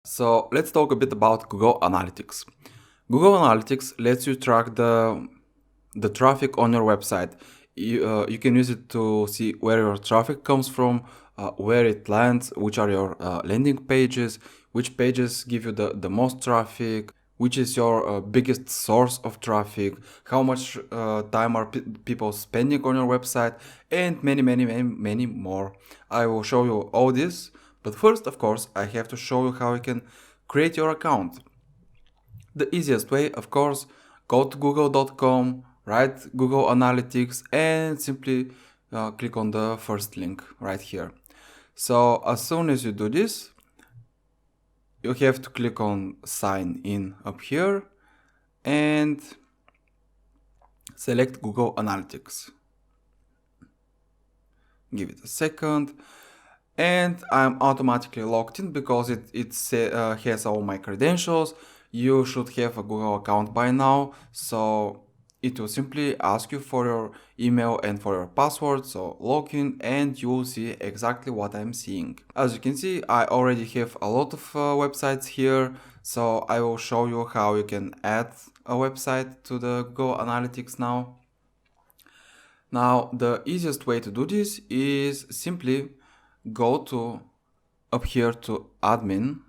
So let's talk a bit about Google Analytics. Google Analytics lets you track the traffic on your website. You can use it to see where your traffic comes from, where it lands, which are your landing pages, which pages give you the most traffic, which is your biggest source of traffic, how much time are people spending on your website, and many more. I will show you all this, but first, of course, I have to show you how you can create your account. The easiest way, of course, go to google.com, write Google Analytics, and simply click on the first link right here. So as soon as you do this, you have to click on sign in up here and select Google Analytics. Give it a second. And I'm automatically logged in because it has all my credentials. You should have a Google account by now, so it will simply ask you for your email and for your password, so log in and you will see exactly what I'm seeing. As you can see, I already have a lot of websites here, so I will show you how you can add a website to the Google Analytics now. Now, the easiest way to do this is simply go to up here to admin,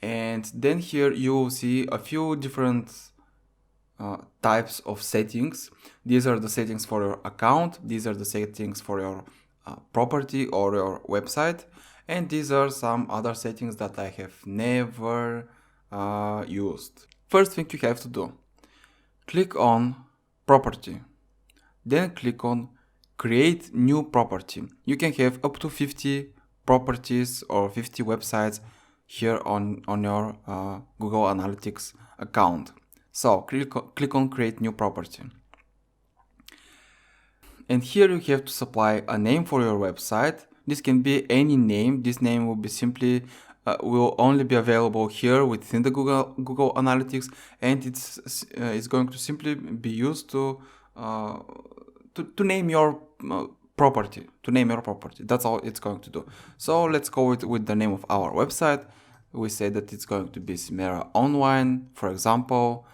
and then here you will see a few different types of settings. These are the settings for your account, these are the settings for your property or your website, and these are some other settings that I have never used. First thing you have to do, click on property, then click on create new property. You can have up to 50 properties or 50 websites here on your Google Analytics account. So click on create new property. And here you have to supply a name for your website. This can be any name. This name will be simply will only be available here within the Google Analytics, and it's going to simply be used to name your property. That's all it's going to do. So let's go with the name of our website. We say that it's going to be Simera Online, for example.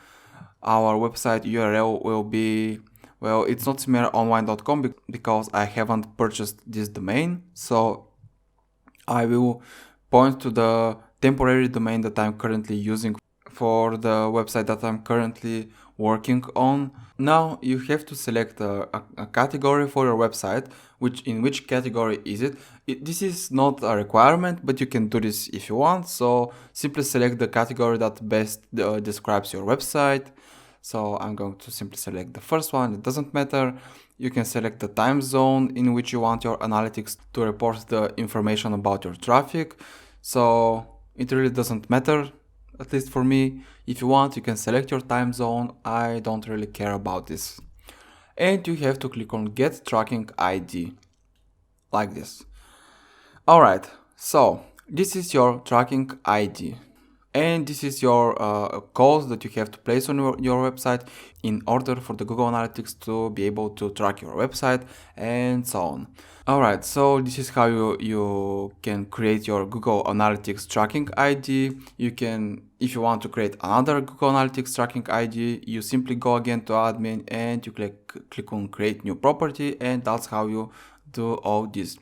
Our website URL will be, well, it's not simeraonline.com because I haven't purchased this domain. So I will point to the temporary domain that I'm currently using for the website that I'm currently working on. Now you have to select a category for your website. In which category is it? This is not a requirement, but you can do this if you want. So simply select the category that best describes your website. So I'm going to simply select the first one. It doesn't matter. You can select the time zone in which you want your analytics to report the information about your traffic. So it really doesn't matter, at least for me. If you want, you can select your time zone. I don't really care about this. And you have to click on Get Tracking ID, like this. Alright, so this is your tracking ID. And this is your codes that you have to place on your website in order for the Google Analytics to be able to track your website and so on. Alright, so this is how you can create your Google Analytics tracking ID. You can, if you want to create another Google Analytics tracking ID, you simply go again to admin and you click on create new property, and that's how you do all this.